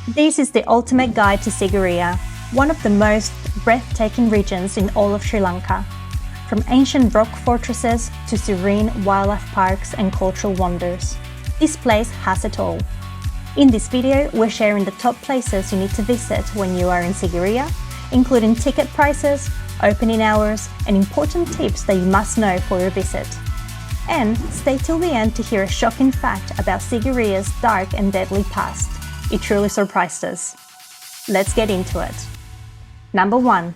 This is the ultimate guide to Sigiriya, one of the most breathtaking regions in all of Sri Lanka. From ancient rock fortresses to serene wildlife parks and cultural wonders, this place has it all. In this video, we're sharing the top places you need to visit when you are in Sigiriya, including ticket prices, opening hours, and important tips that you must know for your visit. And stay till the end to hear a shocking fact about Sigiriya's dark and deadly past. It truly surprised us. Let's get into it. Number 1.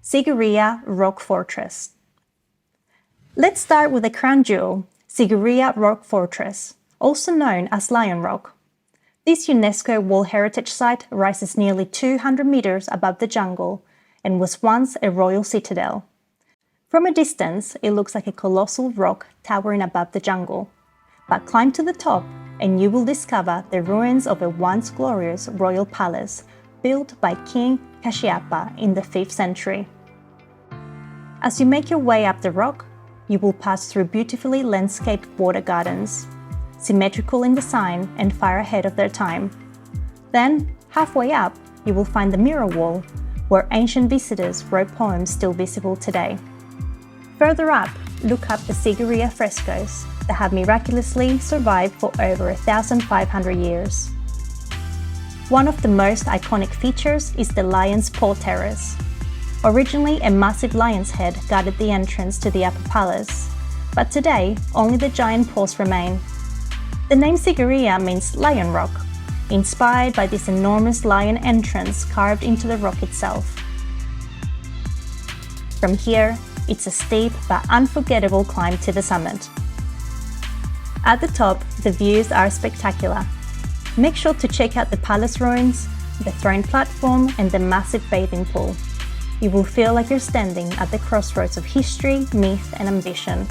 Sigiriya Rock Fortress. Let's start with the crown jewel, Sigiriya Rock Fortress, also known as Lion Rock. This UNESCO World Heritage Site rises nearly 200 meters above the jungle and was once a royal citadel. From a distance, it looks like a colossal rock towering above the jungle. But climb to the top and you will discover the ruins of a once glorious royal palace built by King Kashyapa in the 5th century. As you make your way up the rock, you will pass through beautifully landscaped water gardens, symmetrical in design and far ahead of their time. Then, halfway up, you will find the mirror wall, where ancient visitors wrote poems still visible today. Further up, look up the Sigiriya frescoes that have miraculously survived for over 1,500 years. One of the most iconic features is the Lion's Paw Terrace. Originally, a massive lion's head guarded the entrance to the upper palace, but today, only the giant paws remain. The name Sigiriya means Lion Rock, inspired by this enormous lion entrance carved into the rock itself. From here, it's a steep but unforgettable climb to the summit. At the top, the views are spectacular. Make sure to check out the palace ruins, the throne platform, and the massive bathing pool. You will feel like you're standing at the crossroads of history, myth, and ambition.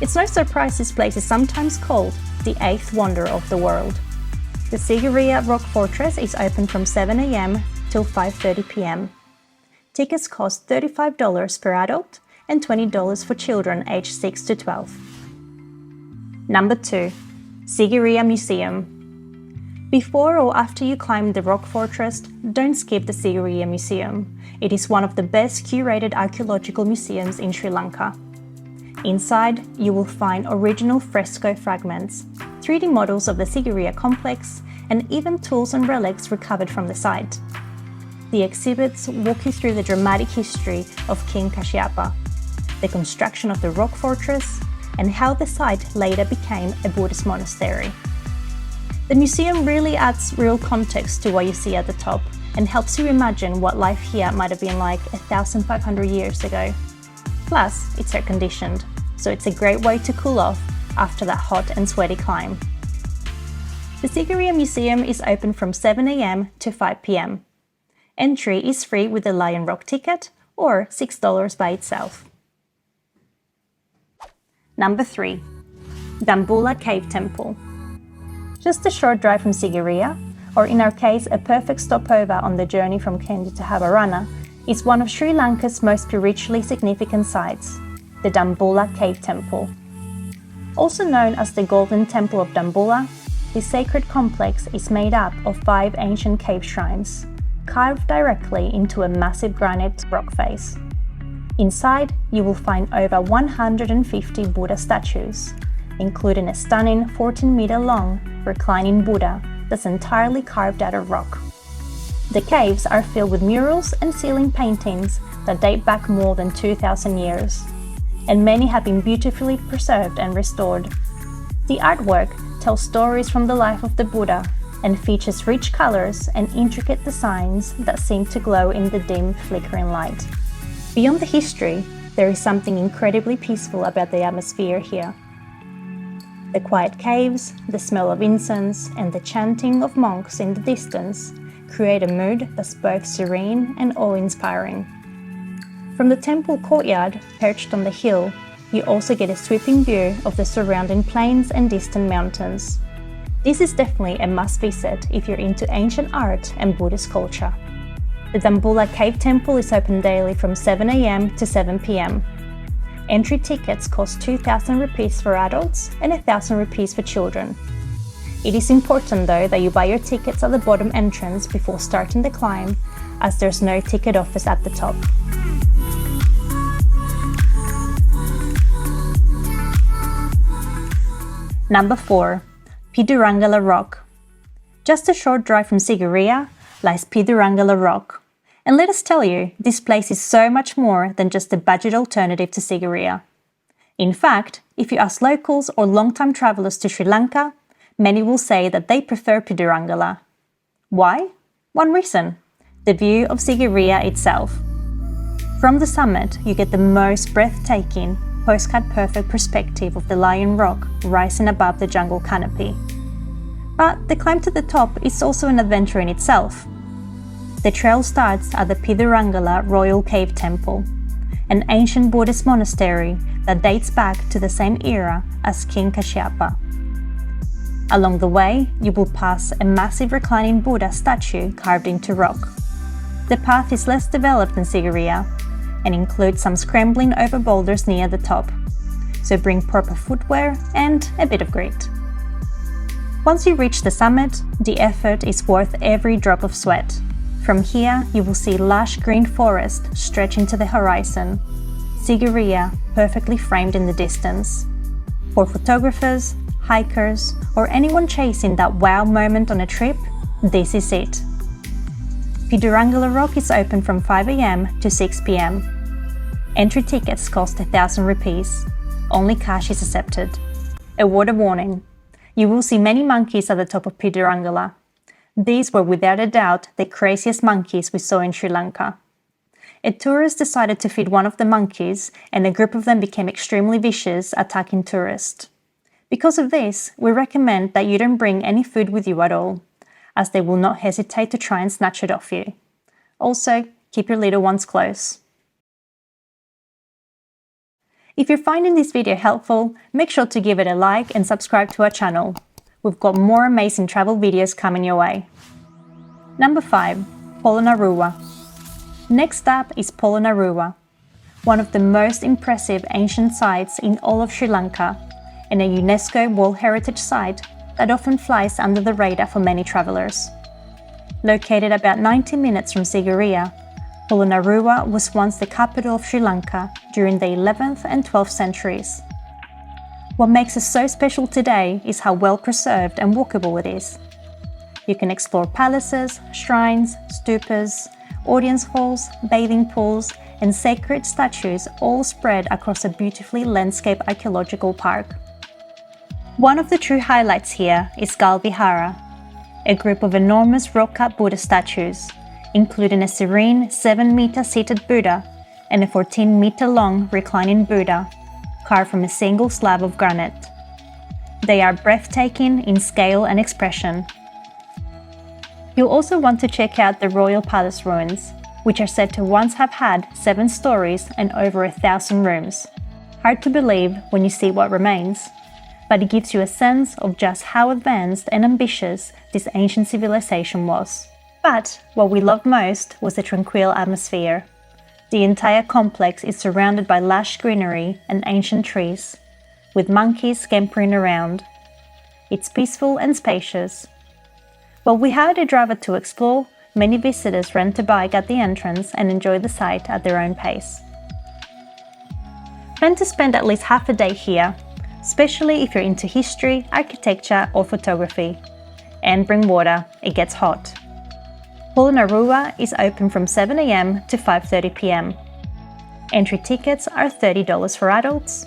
It's no surprise this place is sometimes called the 8th wonder of the world. The Sigiriya Rock Fortress is open from 7 a.m. till 5:30 p.m. Tickets cost $35 per adult and $20 for children aged 6 to 12. Number 2. Sigiriya Museum. Before or after you climb the rock fortress, don't skip the Sigiriya Museum. It is one of the best curated archaeological museums in Sri Lanka. Inside, you will find original fresco fragments, 3D models of the Sigiriya complex, and even tools and relics recovered from the site. The exhibits walk you through the dramatic history of King Kashyapa, the construction of the rock fortress, and how the site later became a Buddhist monastery. The museum really adds real context to what you see at the top and helps you imagine what life here might have been like 1,500 years ago. Plus, it's air-conditioned, so it's a great way to cool off after that hot and sweaty climb. The Sigiriya Museum is open from 7 a.m. to 5 p.m. Entry is free with the Lion Rock ticket or $6 by itself. Number 3. Dambulla Cave Temple. Just a short drive from Sigiriya, or in our case a perfect stopover on the journey from Kandy to Habarana, is one of Sri Lanka's most spiritually significant sites, the Dambulla Cave Temple. Also known as the Golden Temple of Dambulla, this sacred complex is made up of 5 ancient cave shrines, carved directly into a massive granite rock face. Inside, you will find over 150 Buddha statues, including a stunning 14-meter-long reclining Buddha that's entirely carved out of rock. The caves are filled with murals and ceiling paintings that date back more than 2,000 years, and many have been beautifully preserved and restored. The artwork tells stories from the life of the Buddha and features rich colors and intricate designs that seem to glow in the dim, flickering light. Beyond the history, there is something incredibly peaceful about the atmosphere here. The quiet caves, the smell of incense, and the chanting of monks in the distance create a mood that's both serene and awe-inspiring. From the temple courtyard, perched on the hill, you also get a sweeping view of the surrounding plains and distant mountains. This is definitely a must-visit if you're into ancient art and Buddhist culture. The Dambulla Cave Temple is open daily from 7 a.m. to 7 p.m. Entry tickets cost 2,000 rupees for adults and 1,000 rupees for children. It is important though that you buy your tickets at the bottom entrance before starting the climb, as there's no ticket office at the top. Number 4. Pidurangala Rock. Just a short drive from Sigiriya lies Pidurangala Rock. And let us tell you, this place is so much more than just a budget alternative to Sigiriya. In fact, if you ask locals or long-time travellers to Sri Lanka, many will say that they prefer Pidurangala. Why? One reason: the view of Sigiriya itself. From the summit, you get the most breathtaking, postcard-perfect perspective of the Lion Rock rising above the jungle canopy. But the climb to the top is also an adventure in itself. The trail starts at the Pidurangala Royal Cave Temple, an ancient Buddhist monastery that dates back to the same era as King Kashyapa. Along the way, you will pass a massive reclining Buddha statue carved into rock. The path is less developed than Sigiriya and includes some scrambling over boulders near the top, so bring proper footwear and a bit of grit. Once you reach the summit, the effort is worth every drop of sweat. From here, you will see lush green forest stretching to the horizon, Sigiriya perfectly framed in the distance. For photographers, hikers, or anyone chasing that wow moment on a trip, this is it. Pidurangala Rock is open from 5 AM to 6 PM. Entry tickets cost 1,000 rupees. Only cash is accepted. A word of warning: you will see many monkeys at the top of Pidurangala. These were without a doubt the craziest monkeys we saw in Sri Lanka. A tourist decided to feed one of the monkeys, and a group of them became extremely vicious, attacking tourists. Because of this, we recommend that you don't bring any food with you at all, as they will not hesitate to try and snatch it off you. Also, keep your little ones close. If you're finding this video helpful, make sure to give it a like and subscribe to our channel. We've got more amazing travel videos coming your way. Number 5. Polonnaruwa. Next up is Polonnaruwa, one of the most impressive ancient sites in all of Sri Lanka, and a UNESCO World Heritage Site that often flies under the radar for many travellers. Located about 90 minutes from Sigiriya, Polonnaruwa was once the capital of Sri Lanka during the 11th and 12th centuries. What makes it so special today is how well preserved and walkable it is. You can explore palaces, shrines, stupas, audience halls, bathing pools, and sacred statues all spread across a beautifully landscaped archaeological park. One of the true highlights here is Gal Vihara, a group of enormous rock-cut Buddha statues, including a serene 7-meter seated Buddha and a 14-meter-long reclining Buddha, carved from a single slab of granite. They are breathtaking in scale and expression. You'll also want to check out the Royal Palace ruins, which are said to once have had 7 stories and over 1,000 rooms. Hard to believe when you see what remains, but it gives you a sense of just how advanced and ambitious this ancient civilization was. But what we loved most was the tranquil atmosphere. The entire complex is surrounded by lush greenery and ancient trees, with monkeys scampering around. It's peaceful and spacious. While we hired a driver to explore, many visitors rent a bike at the entrance and enjoy the site at their own pace. Plan to spend at least half a day here, especially if you're into history, architecture, or photography. And bring water, it gets hot. Polonnaruwa is open from 7 AM to 5:30 PM. Entry tickets are $30 for adults,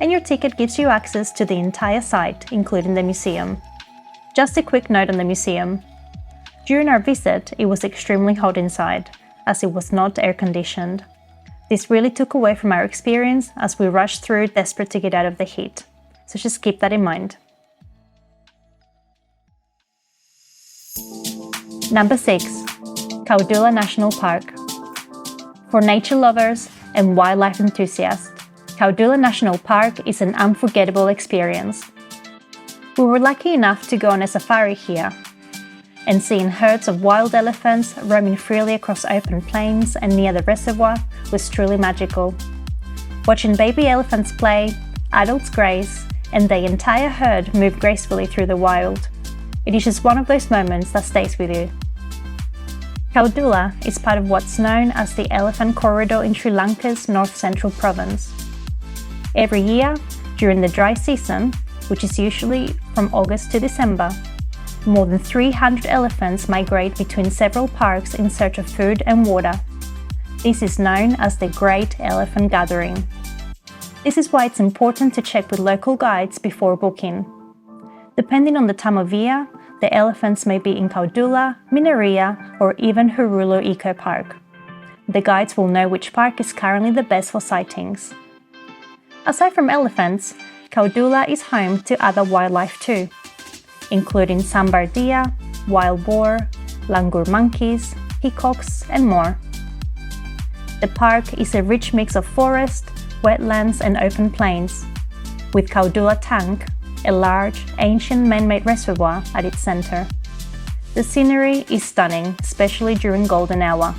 and your ticket gives you access to the entire site, including the museum. Just a quick note on the museum. During our visit, it was extremely hot inside, as it was not air-conditioned. This really took away from our experience as we rushed through desperate to get out of the heat, so just keep that in mind. Number 6. Kaudulla National Park. For nature lovers and wildlife enthusiasts, Kaudulla National Park is an unforgettable experience. We were lucky enough to go on a safari here, and seeing herds of wild elephants roaming freely across open plains and near the reservoir was truly magical. Watching baby elephants play, adults graze, and the entire herd move gracefully through the wild, It is just one of those moments that stays with you. Kaudulla is part of what's known as the Elephant Corridor in Sri Lanka's north-central province. Every year, during the dry season, which is usually from August to December, more than 300 elephants migrate between several parks in search of food and water. This is known as the Great Elephant Gathering. This is why it's important to check with local guides before booking. Depending on the time of year, the elephants may be in Kaudulla, Minaria, or even Hurulu Eco Park. The guides will know which park is currently the best for sightings. Aside from elephants, Kaudulla is home to other wildlife too, including sambar deer, wild boar, langur monkeys, peacocks, and more. The park is a rich mix of forest, wetlands, and open plains, with Kaudulla Tank, a large, ancient man-made reservoir at its center. The scenery is stunning, especially during golden hour.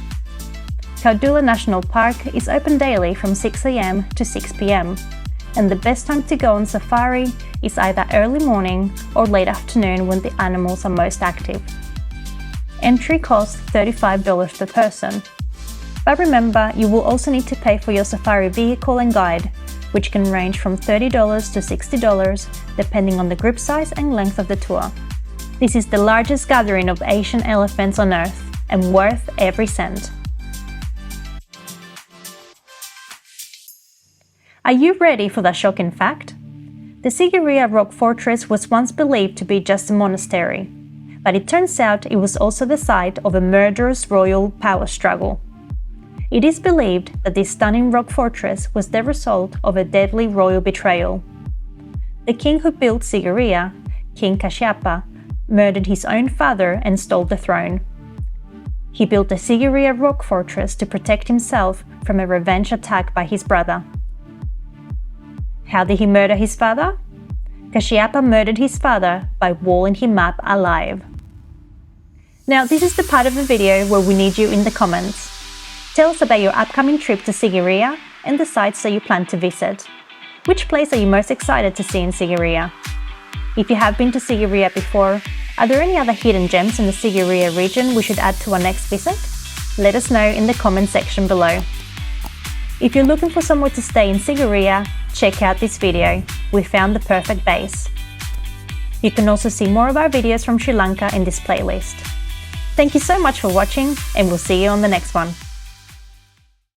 Kaudulla National Park is open daily from 6 a.m. to 6 p.m, and the best time to go on safari is either early morning or late afternoon when the animals are most active. Entry costs $35 per person. But remember, you will also need to pay for your safari vehicle and guide, which can range from $30 to $60 depending on the group size and length of the tour. This is the largest gathering of Asian elephants on Earth and worth every cent. Are you ready for the shocking fact? The Sigiriya Rock Fortress was once believed to be just a monastery, but it turns out it was also the site of a murderous royal power struggle. It is believed that this stunning rock fortress was the result of a deadly royal betrayal. The king who built Sigiriya, King Kashyapa, murdered his own father and stole the throne. He built the Sigiriya Rock Fortress to protect himself from a revenge attack by his brother. How did he murder his father? Kashyapa murdered his father by walling him up alive. Now, this is the part of the video where we need you in the comments. Tell us about your upcoming trip to Sigiriya and the sites that you plan to visit. Which place are you most excited to see in Sigiriya? If you have been to Sigiriya before, are there any other hidden gems in the Sigiriya region we should add to our next visit? Let us know in the comment section below. If you're looking for somewhere to stay in Sigiriya, check out this video. We found the perfect base. You can also see more of our videos from Sri Lanka in this playlist. Thank you so much for watching, and we'll see you on the next one.